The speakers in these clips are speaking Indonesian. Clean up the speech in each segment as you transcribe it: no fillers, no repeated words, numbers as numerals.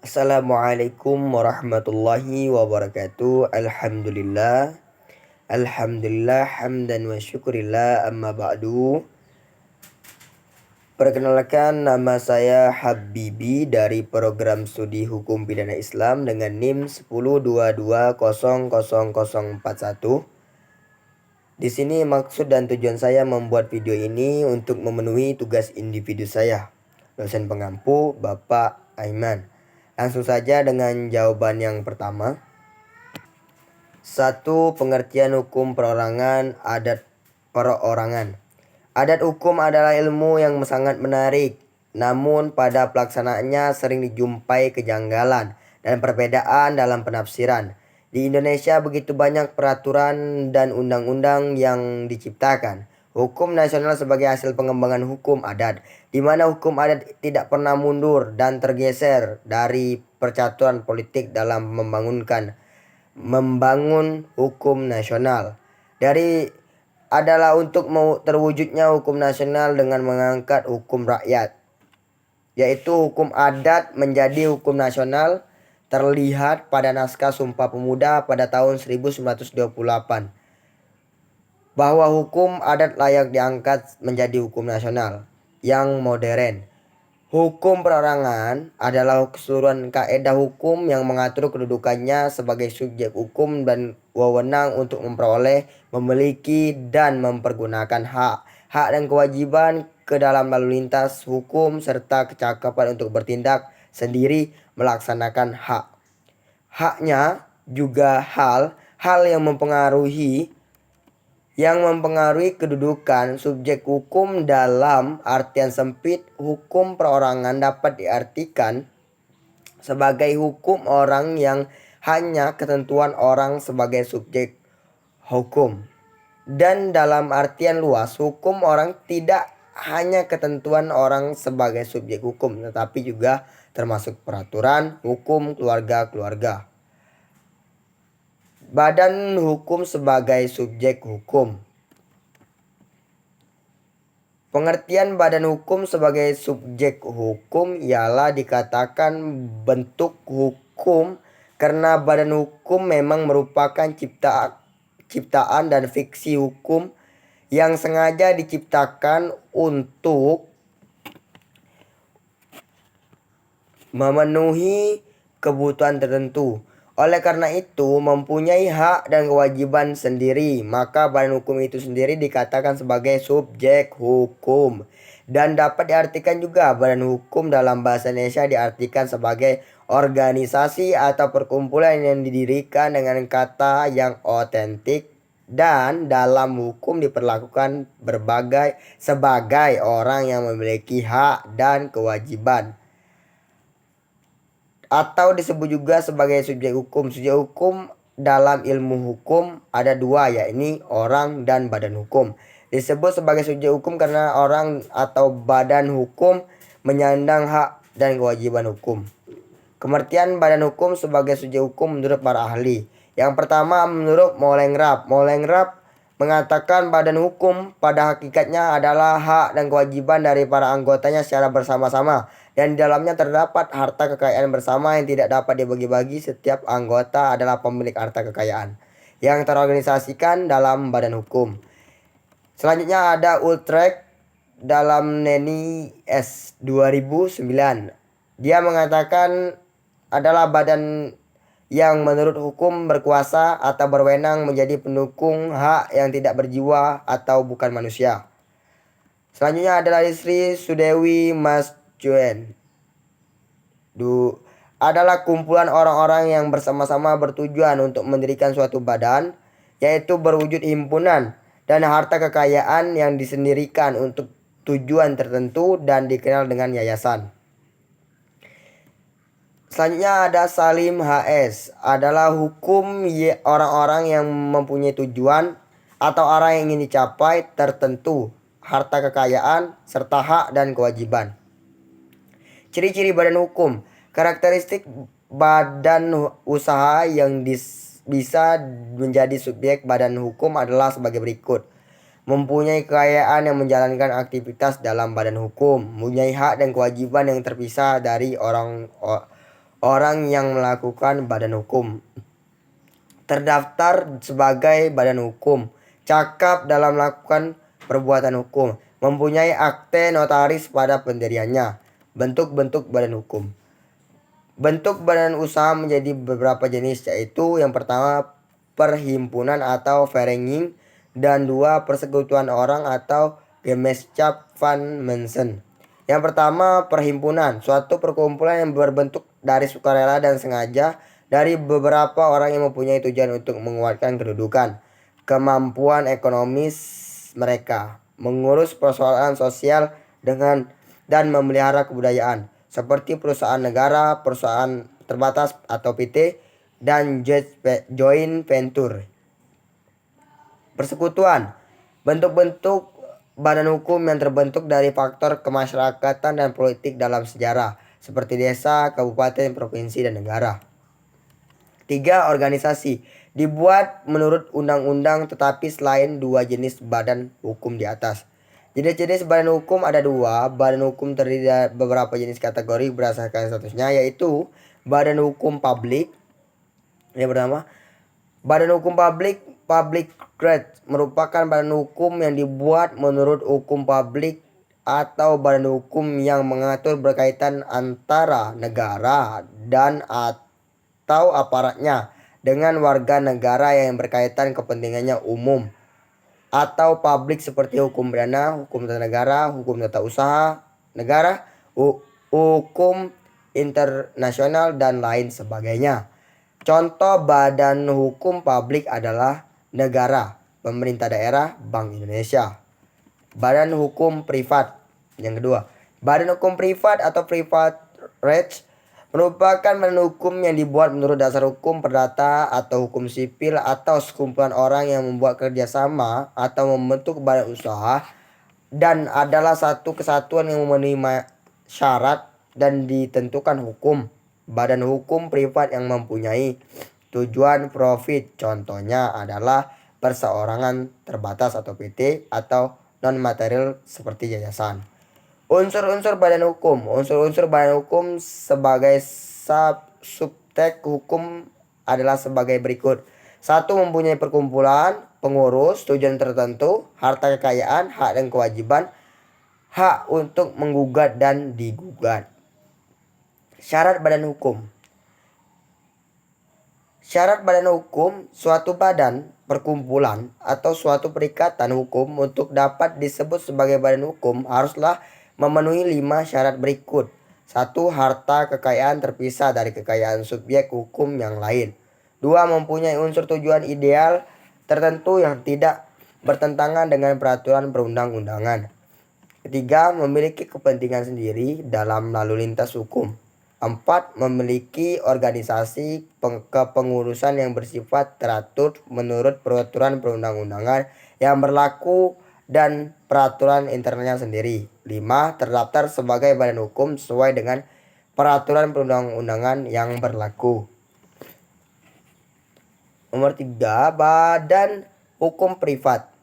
Assalamualaikum warahmatullahi wabarakatuh. Alhamdulillah. Alhamdulillah hamdan wa syukurillah amma ba'du. Perkenalkan, nama saya Habibi dari program studi Hukum Pidana Islam dengan NIM 1022000041. Di sini maksud dan tujuan saya membuat video ini untuk memenuhi tugas individu saya, dosen pengampu Bapak Aiman. Langsung saja dengan jawaban yang pertama. 1. Pengertian hukum perorangan, adat perorangan. Adat hukum adalah ilmu yang sangat menarik, namun pada pelaksanaannya sering dijumpai kejanggalan dan perbedaan dalam penafsiran. Di Indonesia begitu banyak peraturan dan undang-undang yang diciptakan. Hukum nasional sebagai hasil pengembangan hukum adat, di mana hukum adat tidak pernah mundur dan tergeser dari percaturan politik dalam membangun hukum nasional. Adalah untuk terwujudnya hukum nasional dengan mengangkat hukum rakyat, yaitu hukum adat menjadi hukum nasional, terlihat pada naskah Sumpah Pemuda pada tahun 1928 bahwa hukum adat layak diangkat menjadi hukum nasional yang modern. Hukum perorangan adalah keseluruhan kaedah hukum yang mengatur kedudukannya sebagai subjek hukum dan wewenang untuk memperoleh, memiliki, dan mempergunakan hak dan kewajiban ke dalam lalu lintas hukum serta kecakapan untuk bertindak sendiri melaksanakan hak. Haknya juga hal yang mempengaruhi kedudukan subjek hukum. Dalam artian sempit, hukum perorangan dapat diartikan sebagai hukum orang yang hanya ketentuan orang sebagai subjek hukum. Dan dalam artian luas, hukum orang tidak hanya ketentuan orang sebagai subjek hukum, tetapi juga termasuk peraturan hukum keluarga. Badan hukum sebagai subjek hukum. Pengertian badan hukum sebagai subjek hukum ialah dikatakan bentuk hukum karena badan hukum memang merupakan ciptaan dan fiksi hukum yang sengaja diciptakan untuk memenuhi kebutuhan tertentu. Oleh karena itu, mempunyai hak dan kewajiban sendiri, maka badan hukum itu sendiri dikatakan sebagai subjek hukum. Dan dapat diartikan juga badan hukum dalam bahasa Indonesia diartikan sebagai organisasi atau perkumpulan yang didirikan dengan kata yang otentik dan dalam hukum diperlakukan sebagai orang yang memiliki hak dan kewajiban, atau disebut juga sebagai subjek hukum. Subjek hukum dalam ilmu hukum ada dua, yakni orang dan badan hukum. Disebut sebagai subjek hukum karena orang atau badan hukum menyandang hak dan kewajiban hukum. Pengertian badan hukum sebagai subjek hukum menurut para ahli. Yang pertama, menurut Molengrab mengatakan badan hukum pada hakikatnya adalah hak dan kewajiban dari para anggotanya secara bersama-sama, dan di dalamnya terdapat harta kekayaan bersama yang tidak dapat dibagi-bagi. Setiap anggota adalah pemilik harta kekayaan yang terorganisasikan dalam badan hukum. Selanjutnya ada Utrecht dalam Neni S 2009. Dia mengatakan adalah badan yang menurut hukum berkuasa atau berwenang menjadi pendukung hak yang tidak berjiwa atau bukan manusia. Selanjutnya adalah Sri Sudewi Masjuen. Adalah kumpulan orang-orang yang bersama-sama bertujuan untuk mendirikan suatu badan, yaitu berwujud himpunan dan harta kekayaan yang disendirikan untuk tujuan tertentu dan dikenal dengan yayasan. Selanjutnya ada Salim HS, adalah hukum orang-orang yang mempunyai tujuan atau arah yang ingin dicapai tertentu, harta kekayaan, serta hak dan kewajiban. Ciri-ciri badan hukum. Karakteristik badan usaha yang bisa menjadi subjek badan hukum adalah sebagai berikut. Mempunyai kekayaan yang menjalankan aktivitas dalam badan hukum, mempunyai hak dan kewajiban yang terpisah dari orang yang melakukan badan hukum. Terdaftar sebagai badan hukum, cakap dalam melakukan perbuatan hukum, mempunyai akte notaris pada pendiriannya. Bentuk-bentuk badan hukum. Bentuk badan usaha menjadi beberapa jenis, yaitu yang pertama perhimpunan atau vereniging, dan dua persekutuan orang atau Gemeinschaft van Mensen. Yang pertama perhimpunan, suatu perkumpulan yang berbentuk dari sukarela dan sengaja dari beberapa orang yang mempunyai tujuan untuk menguatkan kedudukan, kemampuan ekonomis mereka, mengurus persoalan sosial dan memelihara kebudayaan, seperti perusahaan negara, perusahaan terbatas atau PT, dan joint venture. Persekutuan, bentuk-bentuk badan hukum yang terbentuk dari faktor kemasyarakatan dan politik dalam sejarah, seperti desa, kabupaten, provinsi, dan negara. 3. Organisasi, dibuat menurut undang-undang tetapi selain dua jenis badan hukum di atas. Jenis-jenis badan hukum ada dua. Badan hukum terdiri dari beberapa jenis kategori berdasarkan statusnya, yaitu badan hukum publik. Yang pertama, badan hukum publik, public grade, merupakan badan hukum yang dibuat menurut hukum publik atau badan hukum yang mengatur berkaitan antara negara dan atau aparatnya dengan warga negara yang berkaitan kepentingannya umum, atau publik seperti hukum pidana, hukum tata negara, hukum tata usaha negara, hukum internasional, dan lain sebagainya. Contoh badan hukum publik adalah negara, pemerintah daerah, Bank Indonesia. Badan hukum privat. Yang kedua, badan hukum privat atau private right merupakan badan hukum yang dibuat menurut dasar hukum perdata atau hukum sipil atau sekumpulan orang yang membuat kerjasama atau membentuk badan usaha dan adalah satu kesatuan yang memenuhi syarat dan ditentukan hukum. Badan hukum privat yang mempunyai tujuan profit, contohnya adalah perseorangan terbatas atau PT, atau non-material seperti yayasan. Unsur-unsur badan hukum. Unsur-unsur badan hukum sebagai subtek hukum adalah sebagai berikut. 1. Mempunyai perkumpulan, pengurus, tujuan tertentu, harta kekayaan, hak dan kewajiban, hak untuk menggugat dan digugat. Syarat badan hukum. Syarat badan hukum, suatu badan, perkumpulan, atau suatu perikatan hukum untuk dapat disebut sebagai badan hukum haruslah memenuhi 5 syarat berikut. 1. Harta kekayaan terpisah dari kekayaan subjek hukum yang lain. 2. Mempunyai unsur tujuan ideal tertentu yang tidak bertentangan dengan peraturan perundang-undangan. 3. Memiliki kepentingan sendiri dalam lalu lintas hukum. 4. Memiliki organisasi kepengurusan yang bersifat teratur menurut peraturan perundang-undangan yang berlaku dan peraturan internalnya sendiri. 5. Terdaftar sebagai badan hukum sesuai dengan peraturan perundang-undangan yang berlaku. Nomor 3. Badan hukum privat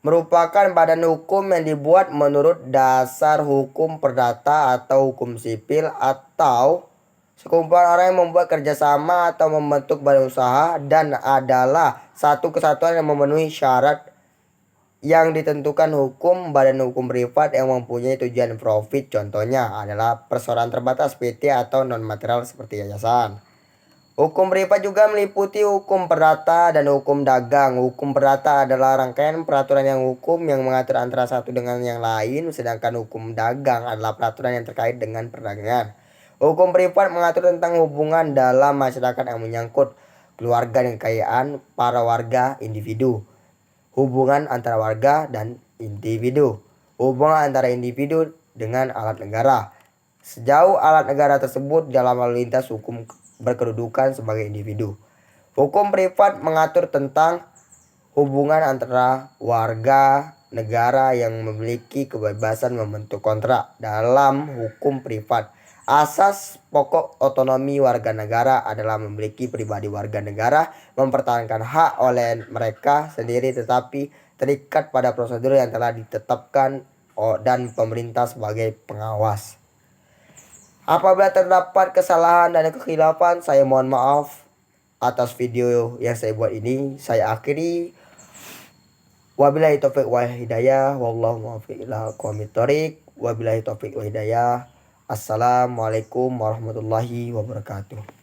merupakan badan hukum yang dibuat menurut dasar hukum perdata atau hukum sipil atau sekumpulan orang yang membuat kerjasama atau membentuk badan usaha dan adalah satu kesatuan yang memenuhi syarat yang ditentukan hukum. Badan hukum privat yang mempunyai tujuan profit, contohnya adalah perseroan terbatas, PT, atau non-material seperti yayasan. Hukum privat juga meliputi hukum perdata dan hukum dagang. Hukum perdata adalah rangkaian peraturan yang hukum yang mengatur antara satu dengan yang lain, sedangkan hukum dagang adalah peraturan yang terkait dengan perdagangan. Hukum privat mengatur tentang hubungan dalam masyarakat yang menyangkut keluarga dan kekayaan para warga individu, hubungan antara warga dan individu, hubungan antara individu dengan alat negara, sejauh alat negara tersebut dalam lalu lintas hukum berkedudukan sebagai individu. Hukum privat mengatur tentang hubungan antara warga negara yang memiliki kebebasan membentuk kontrak. Dalam hukum privat, asas pokok otonomi warga negara adalah memiliki pribadi warga negara, mempertahankan hak oleh mereka sendiri tetapi terikat pada prosedur yang telah ditetapkan dan pemerintah sebagai pengawas. Apabila terdapat kesalahan dan kekhilafan, saya mohon maaf atas video yang saya buat ini. Saya akhiri. Wabillahi taufiq wal hidayah. Wallahu muwaffiq ila aqwamit thoriq. Wabillahi taufiq wal hidayah. Assalamualaikum warahmatullahi wabarakatuh.